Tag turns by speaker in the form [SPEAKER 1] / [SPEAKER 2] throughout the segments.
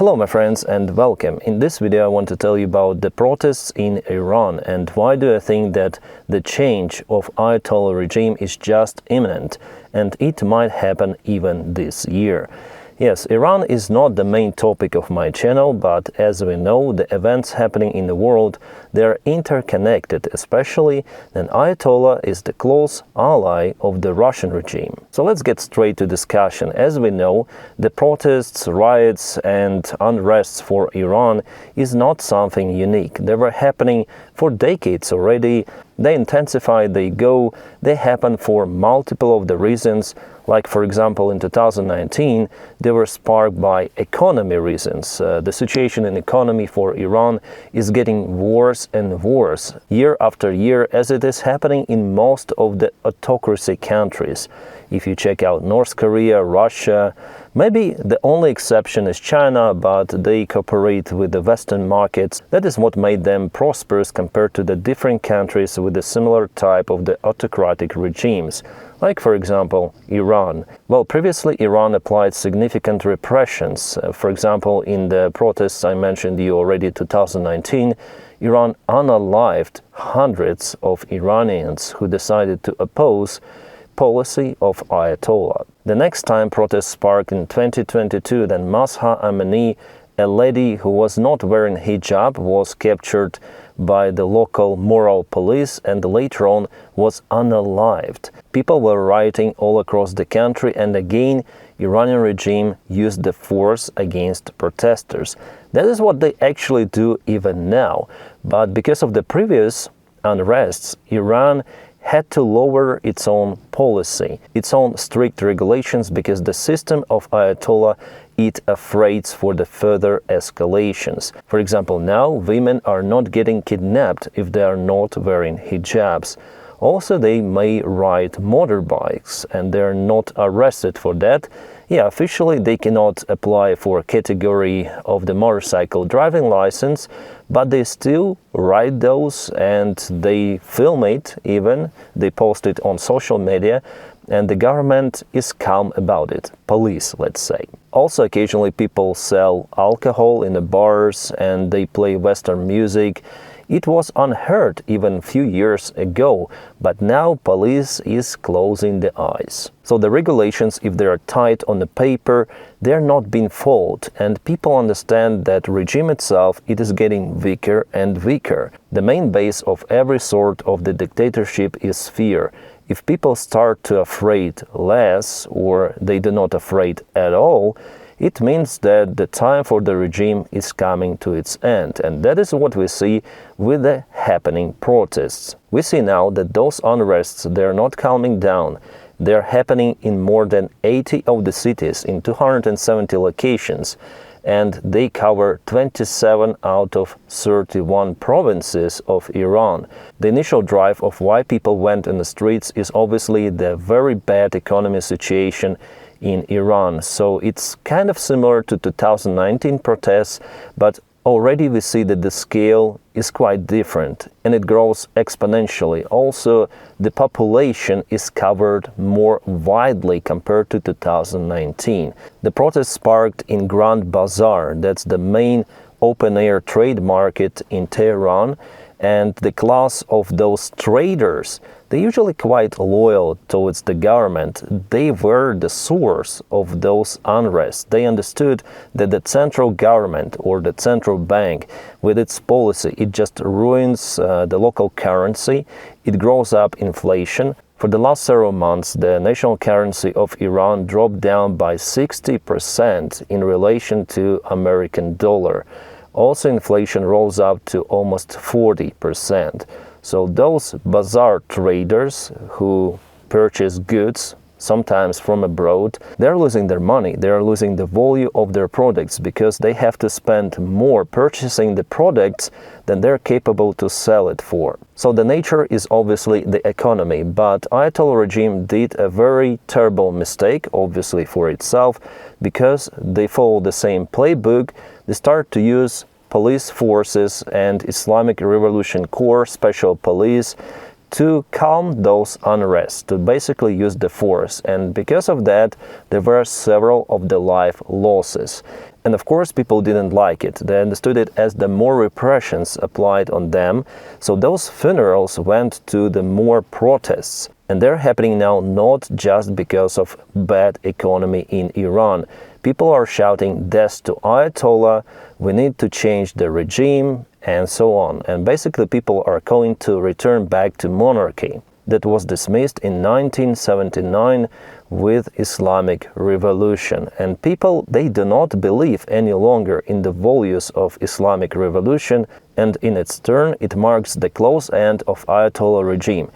[SPEAKER 1] Hello my friends and welcome. In this video I want to tell you about the protests in Iran and why do I think that the change of Ayatollah regime is just imminent and it might happen even this year. Yes, Iran is not the main topic of my channel, but as we know, the events happening in the world, they are interconnected, especially when Ayatollah is the close ally of the Russian regime. So let's get straight to discussion. As we know, the protests, riots and unrests for Iran is not something unique. They were happening for decades already. They intensify, they happen for multiple of the reasons. Like, for example, in 2019, they were sparked by economy reasons. The situation in economy for Iran is getting worse and worse year after year, as it is happening in most of the autocracy countries. If you check out North Korea, Russia, maybe the only exception is China, but they cooperate with the Western markets. That is what made them prosperous compared to the different countries with a similar type of the autocratic regimes. Like, for example, Iran. Well, previously Iran applied significant repressions. For example, in the protests I mentioned you already in 2019, Iran unalived hundreds of Iranians who decided to oppose policy of Ayatollah. The next time protests sparked in 2022, then Mahsa Amini, a lady who was not wearing hijab, was captured by the local moral police and later on was unalived. People were rioting all across the country and again Iranian regime used the force against protesters. That is what they actually do even now. But because of the previous unrests, Iran had to lower its own policy, its own strict regulations, because the system of Ayatollah is afraid for the further escalations. For example, now women are not getting kidnapped if they are not wearing hijabs. Also, they may ride motorbikes and they are not arrested for that. Yeah, officially they cannot apply for a category of the motorcycle driving license, but they still ride those and they film it even, they post it on social media, and the government is calm about it, police, let's say. Also, occasionally people sell alcohol in the bars and they play Western music. It was unheard even a few years ago, but now police is closing the eyes. So the regulations, if they are tight on the paper, they're not being followed, and people understand that regime itself, it is getting weaker and weaker. The main base of every sort of the dictatorship is fear. If people start to afraid less, or they do not afraid at all, it means that the time for the regime is coming to its end, and that is what we see with the happening protests. We see now that those unrests, they're not calming down. They're happening in more than 80 of the cities in 270 locations, and they cover 27 out of 31 provinces of Iran. The initial drive of why people went in the streets is obviously the very bad economy situation in Iran. So it's kind of similar to 2019 protests, but already we see that the scale is quite different and it grows exponentially. Also, the population is covered more widely compared to 2019. The protest sparked in Grand Bazaar, that's the main open-air trade market in Tehran, and the class of those traders, they're usually quite loyal towards the government. They were the source of those unrests. They understood that the central government or the central bank, with its policy, it just ruins the local currency. It grows up inflation. For the last several months, the national currency of Iran dropped down by 60% in relation to American dollar. Also, inflation rolls up to almost 40%. So those bazaar traders who purchase goods, sometimes from abroad, they're losing their money. They're losing the value of their products because they have to spend more purchasing the products than they're capable to sell it for. So the nature is obviously the economy, but Ayatollah regime did a very terrible mistake, obviously for itself, because they follow the same playbook. They start to use police forces and Islamic Revolution Corps special police to calm those unrest, to basically use the force. And because of that, there were several of the life losses. And of course, people didn't like it. They understood it as the more repressions applied on them. So those funerals went to the more protests. And they're happening now not just because of bad economy in Iran. People are shouting death to Ayatollah, we need to change the regime, and so on. And basically people are calling to return back to monarchy that was dismissed in 1979 with Islamic Revolution. And people, they do not believe any longer in the values of Islamic Revolution, and in its turn it marks the close end of Ayatollah regime.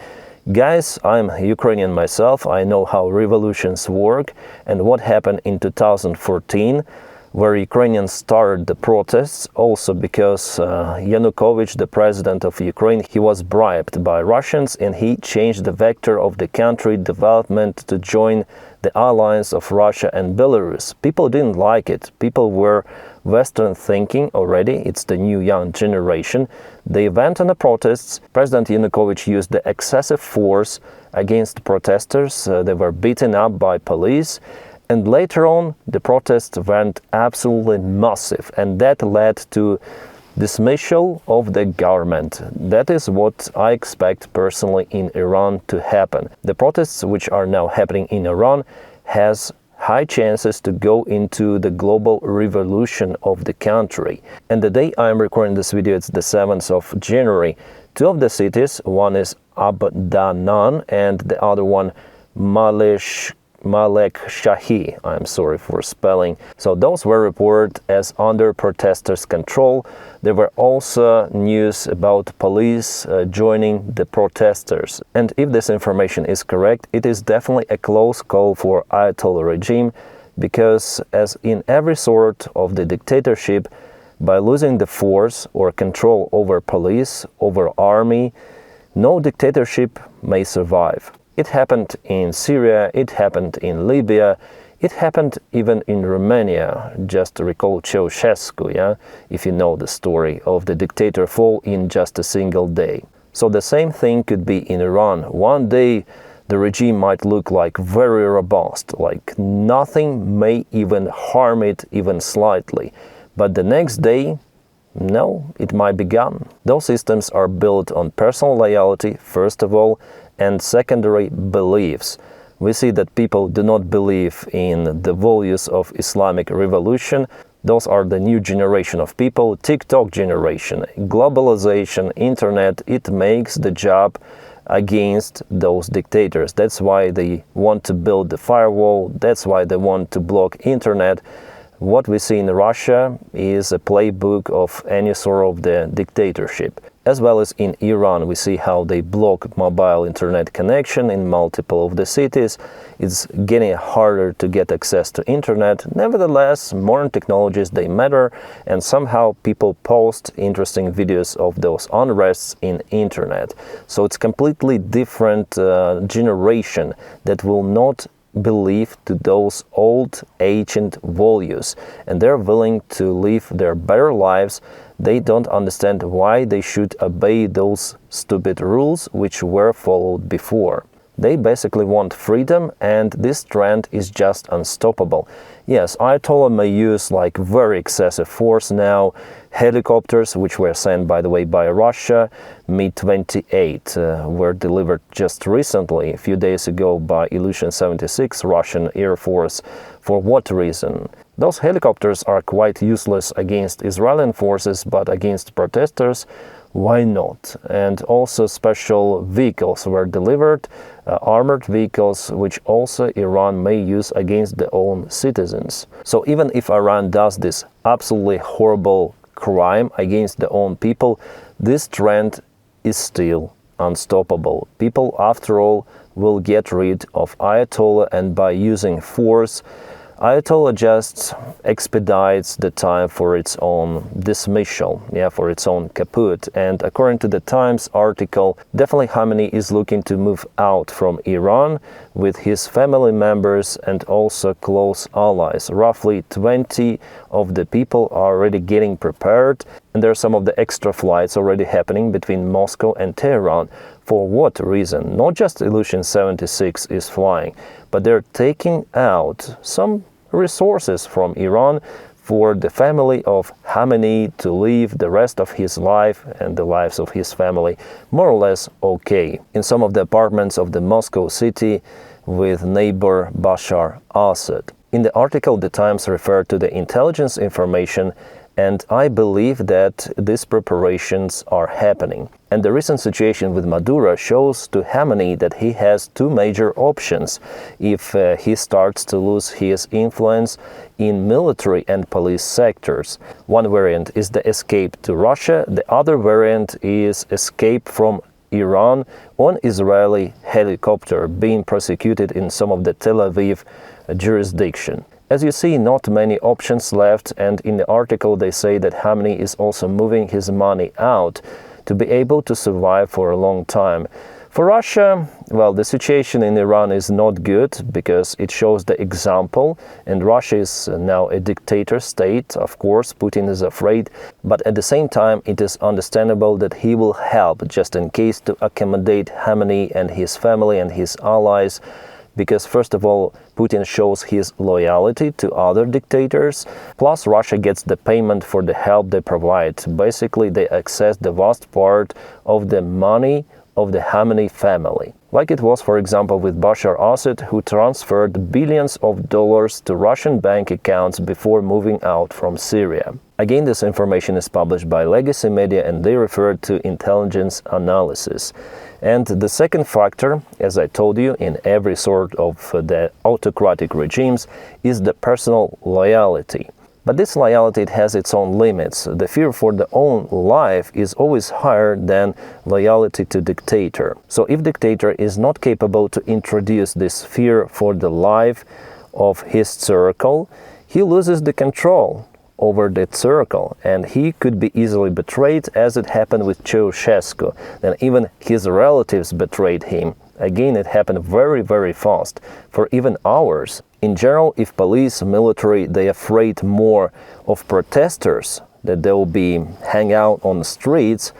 [SPEAKER 1] Guys, I'm Ukrainian myself, I know how revolutions work and what happened in 2014, where Ukrainians started the protests, also because Yanukovych, the president of Ukraine, he was bribed by Russians and he changed the vector of the country development to join the alliance of Russia and Belarus. People didn't like it. People were Western thinking already. It's the new young generation. They went on the protests. President Yanukovych used the excessive force against protesters. They were beaten up by police. And later on, the protests went absolutely massive, and that led to dismissal of the government. That is what I expect personally in Iran to happen. The protests which are now happening in Iran has high chances to go into the global revolution of the country. And the day I am recording this video, it's the 7th of January. Two of the cities, one is Abdanan and the other one Malek Shahi, I'm sorry for spelling. So those were reported as under protesters' control. There were also news about police joining the protesters. And if this information is correct, it is definitely a close call for Ayatollah regime, because as in every sort of the dictatorship, by losing the force or control over police, over army, no dictatorship may survive. It happened in Syria, it happened in Libya, it happened even in Romania. Just to recall Ceausescu, yeah? If you know the story of the dictator fall in just a single day. So the same thing could be in Iran. One day the regime might look like very robust, like nothing may even harm it even slightly. But the next day, no, it might be gone. Those systems are built on personal loyalty, first of all, and secondary beliefs. We see that people do not believe in the values of Islamic Revolution. Those are the new generation of people, TikTok generation, globalization, internet, it makes the job against those dictators. That's why they want to build the firewall, that's why they want to block internet. What we see in Russia is a playbook of any sort of the dictatorship. As well as in Iran, we see how they block mobile internet connection in multiple of the cities. It's getting harder to get access to internet. Nevertheless, modern technologies, they matter, and somehow people post interesting videos of those unrests in internet. So it's completely different generation that will not believe to those old ancient values, and they're willing to live their better lives. They don't understand why they should obey those stupid rules which were followed before. They basically want freedom, and this trend is just unstoppable. Yes, Ayatollah may use like very excessive force now. Helicopters, which were sent by the way by Russia, Mi-28, were delivered just recently, a few days ago, by Ilyushin-76 Russian Air Force. For what reason? Those helicopters are quite useless against Israeli forces, but against protesters, why not? And also special vehicles were delivered, armored vehicles, which also Iran may use against their own citizens. So even if Iran does this absolutely horrible crime against their own people, this trend is still unstoppable. People, after all, will get rid of Ayatollah, and by using force, Ayatollah just expedites the time for its own dismissal, for its own kaput. And according to the Times article, definitely Khamenei is looking to move out from Iran with his family members and also close allies. Roughly 20 of the people are already getting prepared, and there are some of the extra flights already happening between Moscow and Tehran. For what reason? Not just Ilyushin-76 is flying, but they're taking out some resources from Iran for the family of Khamenei to live the rest of his life and the lives of his family more or less okay in some of the apartments of the Moscow city with neighbor Bashar Assad. In the article, the Times referred to the intelligence information, and I believe that these preparations are happening. And the recent situation with Maduro shows to Khamenei that he has two major options if he starts to lose his influence in military and police sectors. One variant is the escape to Russia, the other variant is escape from Iran on Israeli helicopter being prosecuted in some of the Tel Aviv jurisdiction. As you see, not many options left, and in the article they say that Khamenei is also moving his money out to be able to survive for a long time. For Russia, well, the situation in Iran is not good because it shows the example, and Russia is now a dictator state. Of course, Putin is afraid, but at the same time, it is understandable that he will help just in case to accommodate Khamenei and his family and his allies. Because first of all, Putin shows his loyalty to other dictators, plus Russia gets the payment for the help they provide. Basically, they access the vast part of the money of the Khamenei family. Like it was, for example, with Bashar Assad, who transferred billions of dollars to Russian bank accounts before moving out from Syria. Again, this information is published by legacy media and they refer to intelligence analysis. And the second factor, as I told you, in every sort of the autocratic regimes, is the personal loyalty. But this loyalty, it has its own limits. The fear for the own life is always higher than loyalty to dictator. So if dictator is not capable to introduce this fear for the life of his circle, he loses the control over that circle, and he could be easily betrayed, as it happened with Ceausescu. Then even his relatives betrayed him. Again, it happened very, very fast, for even hours. In general, if police, military, they afraid more of protesters, that they will be hang out on the streets,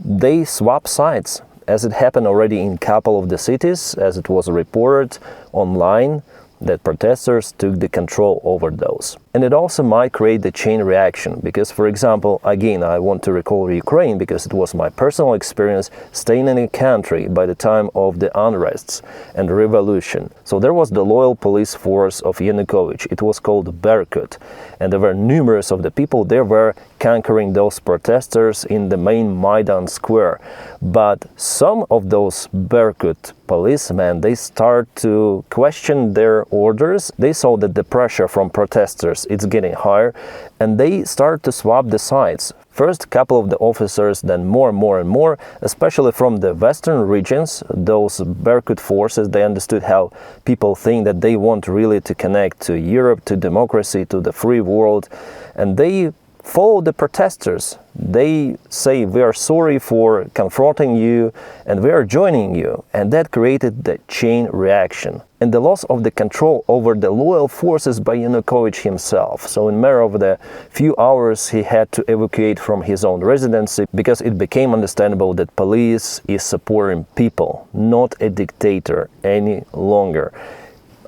[SPEAKER 1] they swap sides, as it happened already in a couple of the cities, as it was reported online, that protesters took the control over those. And it also might create the chain reaction, because, for example, again, I want to recall Ukraine because it was my personal experience staying in a country by the time of the unrests and revolution. So there was the loyal police force of Yanukovych. It was called Berkut, and there were numerous of the people there were conquering those protesters in the main Maidan square. But some of those Berkut policemen, they start to question their orders. They saw that the pressure from protesters, it's getting higher, and they start to swap the sides. First, a couple of the officers, then more and more, especially from the western regions, those Berkut forces, they understood how people think that they want really to connect to Europe, to democracy, to the free world, and they follow the protesters. They say, we are sorry for confronting you and we are joining you. And that created the chain reaction and the loss of the control over the loyal forces by Yanukovych himself. So in a matter of the few hours, he had to evacuate from his own residency because it became understandable that police is supporting people, not a dictator any longer.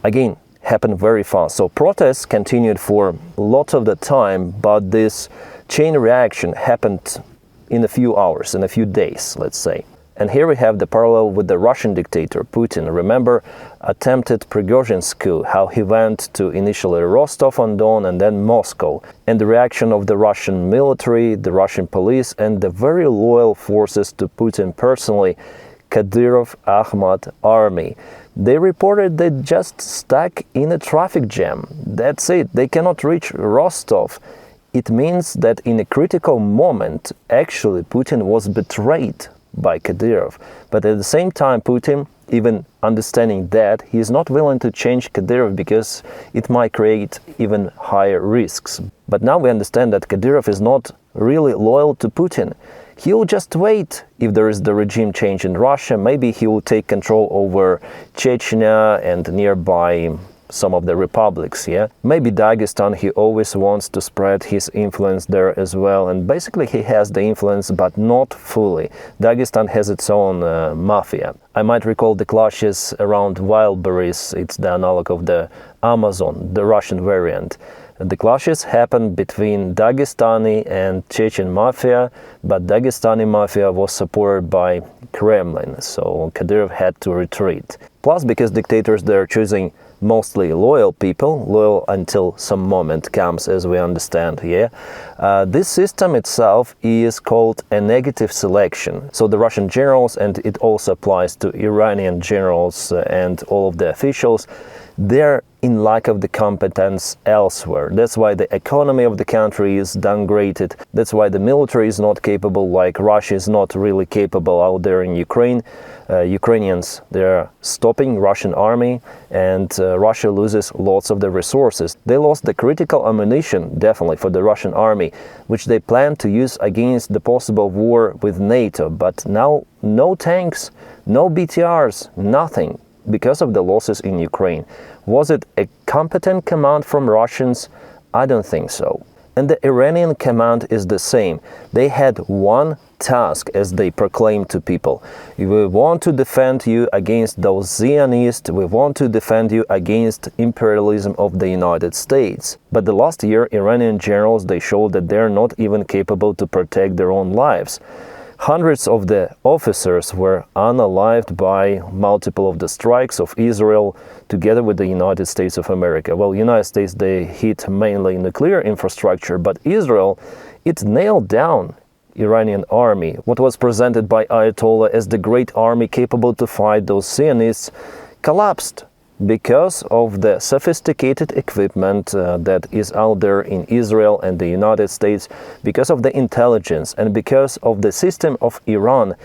[SPEAKER 1] Again, happened very fast. So protests continued for lots of the time, but this chain reaction happened in a few hours, in a few days, let's say. And here we have the parallel with the Russian dictator Putin. Remember attempted Prigozhin's coup, how he went to initially Rostov-on-Don and then Moscow, and the reaction of the Russian military, the Russian police, and the very loyal forces to Putin personally, Kadyrov Ahmad army. They reported they just stuck in a traffic jam. That's it. They cannot reach Rostov. It means that in a critical moment, actually, Putin was betrayed by Kadyrov. But at the same time, Putin, even understanding that, he is not willing to change Kadyrov because it might create even higher risks. But now we understand that Kadyrov is not really loyal to Putin. He will just wait if there is the regime change in Russia. Maybe he will take control over Chechnya and nearby some of the republics, yeah? Maybe Dagestan, he always wants to spread his influence there as well. And basically he has the influence, but not fully. Dagestan has its own mafia. I might recall the clashes around wild berries. It's the analog of the Amazon, the Russian variant. The clashes happened between Dagestani and Chechen mafia, but Dagestani mafia was supported by Kremlin, so Kadyrov had to retreat. Plus, because dictators, they're choosing mostly loyal people, loyal until some moment comes, as we understand here. This system itself is called a negative selection. So the Russian generals, and it also applies to Iranian generals and all of the officials, they're in lack of the competence elsewhere. That's why the economy of the country is downgraded. That's why the military is not capable, like Russia is not really capable out there in Ukraine. Ukrainians, they're stopping Russian army, and Russia loses lots of the resources. They lost the critical ammunition, definitely, for the Russian army, which they planned to use against the possible war with NATO. But now, no tanks, no BTRs, nothing, because of the losses in Ukraine. Was it a competent command from Russians? I don't think so. And the Iranian command is the same. They had one task, as they proclaimed to people. We want to defend you against those Zionists, we want to defend you against imperialism of the United States. But the last year, Iranian generals, they showed that they're not even capable to protect their own lives. Hundreds of the officers were unalived by multiple of the strikes of Israel together with the United States of America. Well, United States, they hit mainly nuclear infrastructure, but Israel, it nailed down Iranian army. What was presented by Ayatollah as the great army capable to fight those Zionists collapsed because of the sophisticated equipment that is out there in Israel and the United States, because of the intelligence, and because of the system of Iran.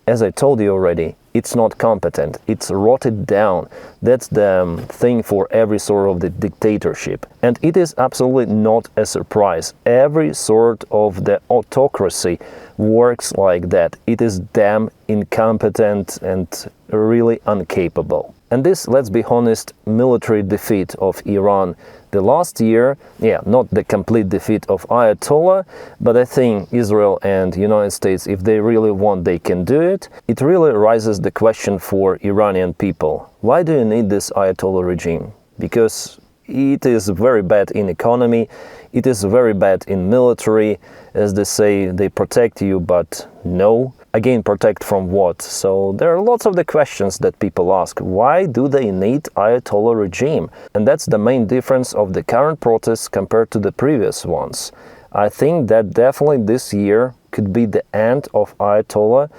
[SPEAKER 1] As I told you already, it's not competent, it's rotted down. That's the thing for every sort of the dictatorship. And it is absolutely not a surprise. Every sort of the autocracy works like that. It is damn incompetent and really incapable. And this, let's be honest, military defeat of Iran the last year, not the complete defeat of Ayatollah, but I think Israel and United States, if they really want, they can do it. It really raises the question for Iranian people. Why do you need this Ayatollah regime? Because it is very bad in economy, it is very bad in military. As they say, they protect you, but no. Again, protect from what? So there are lots of the questions that people ask. Why do they need Ayatollah regime? And that's the main difference of the current protests compared to the previous ones. I think that definitely this year could be the end of Ayatollah,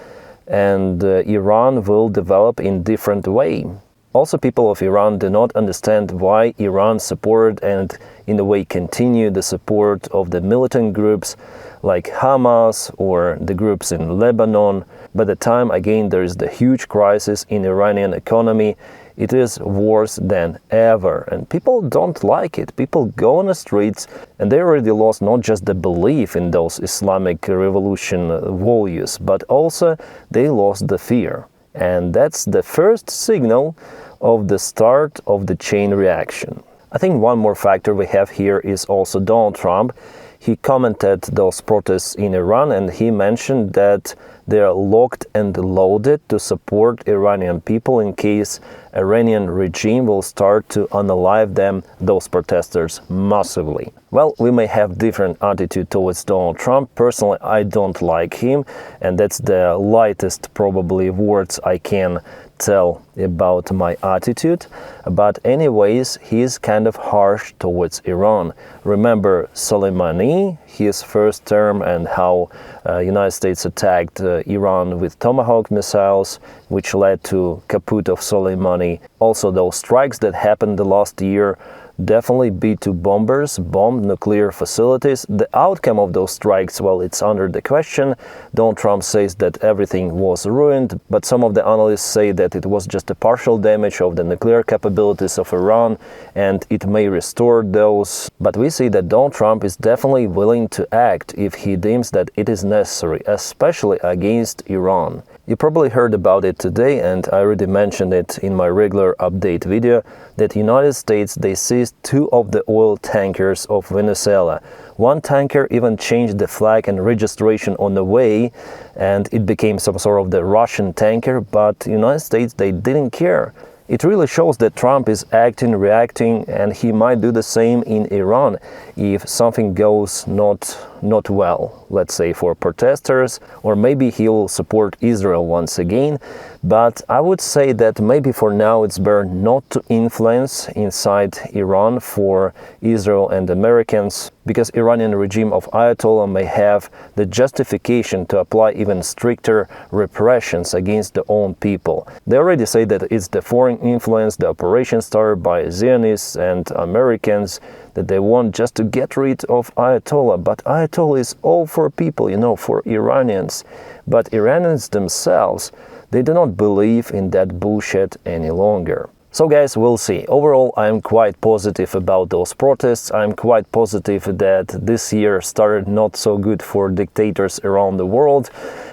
[SPEAKER 1] and Iran will develop in different way. Also, people of Iran do not understand why Iran supported and in a way continue the support of the militant groups like Hamas or the groups in Lebanon. By the time, again, there is the huge crisis in Iranian economy, it is worse than ever. And people don't like it. People go on the streets and they already lost not just the belief in those Islamic revolution values, but also they lost the fear. And that's the first signal of the start of the chain reaction. I think one more factor we have here is also Donald Trump. He commented those protests in Iran, and he mentioned that they are locked and loaded to support Iranian people in case Iranian regime will start to unalive them, those protesters, massively. Well, we may have different attitude towards Donald Trump. Personally, I don't like him, and that's the lightest probably words I can tell about my attitude. But anyways, he's kind of harsh towards Iran. Remember Soleimani, his first term, and how United States attacked Iran with Tomahawk missiles, which led to kaput of Soleimani. Also those strikes that happened the last year, definitely B-2 bombers bombed nuclear facilities. The outcome of those strikes, well, it's under the question. Donald Trump says that everything was ruined, but some of the analysts say that it was just a partial damage of the nuclear capabilities of Iran, and it may restore those. But we see that Donald Trump is definitely willing to act if he deems that it is necessary, especially against Iran. You probably heard about it today, and I already mentioned it in my regular update video, that United States, they seized 2 of the oil tankers of Venezuela. One tanker even changed the flag and registration on the way, and it became some sort of the Russian tanker, but United States, they didn't care. It really shows that Trump is acting, reacting, and he might do the same in Iran if something goes not well, let's say for protesters, or maybe he'll support Israel once again. But I would say that maybe for now it's better not to influence inside Iran for Israel and Americans, because Iranian regime of Ayatollah may have the justification to apply even stricter repressions against their own people. They already say that it's the foreign influence, the operation started by Zionists and Americans, that they want just to get rid of Ayatollah. But Ayatollah is all for people, you know, for Iranians. But Iranians themselves, they do not believe in that bullshit any longer. So guys, we'll see. Overall, I'm quite positive about those protests. I'm quite positive that this year started not so good for dictators around the world.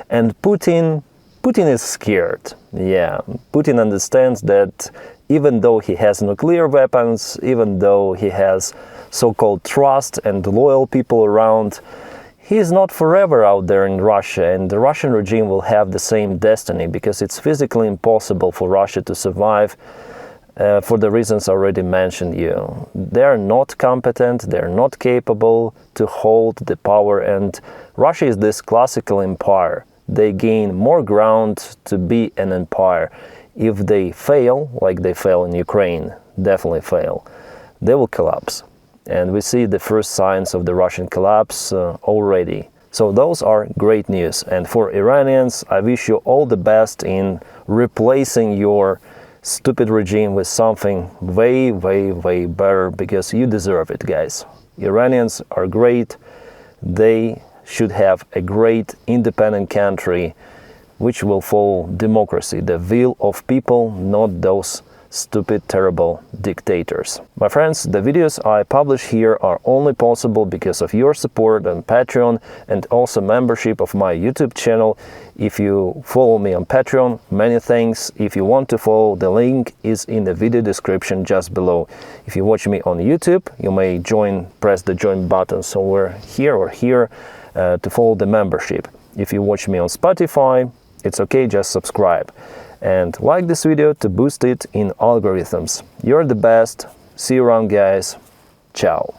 [SPEAKER 1] And Putin is scared. Yeah, Putin understands that even though he has nuclear weapons, even though he has so-called trust and loyal people around, he is not forever out there in Russia, and the Russian regime will have the same destiny, because it's physically impossible for Russia to survive for the reasons already mentioned you. They are not competent, they are not capable to hold the power, and Russia is this classical empire. They gain more ground to be an empire. If they fail, like they fail in Ukraine, definitely fail, they will collapse. And we see the first signs of the Russian collapse already. So those are great news. And for Iranians, I wish you all the best in replacing your stupid regime with something way, way, way better, because you deserve it, guys. Iranians are great. They should have a great independent country which will follow democracy, the will of people, not those stupid, terrible dictators. My friends, the videos I publish here are only possible because of your support on Patreon and also membership of my YouTube channel. If you follow me on Patreon, many thanks. If you want to follow, the link is in the video description just below. If you watch me on YouTube, you may press the join button somewhere here or here to follow the membership. If you watch me on Spotify, it's okay, just subscribe. And like this video to boost it in algorithms. You're the best. See you around, guys. Ciao.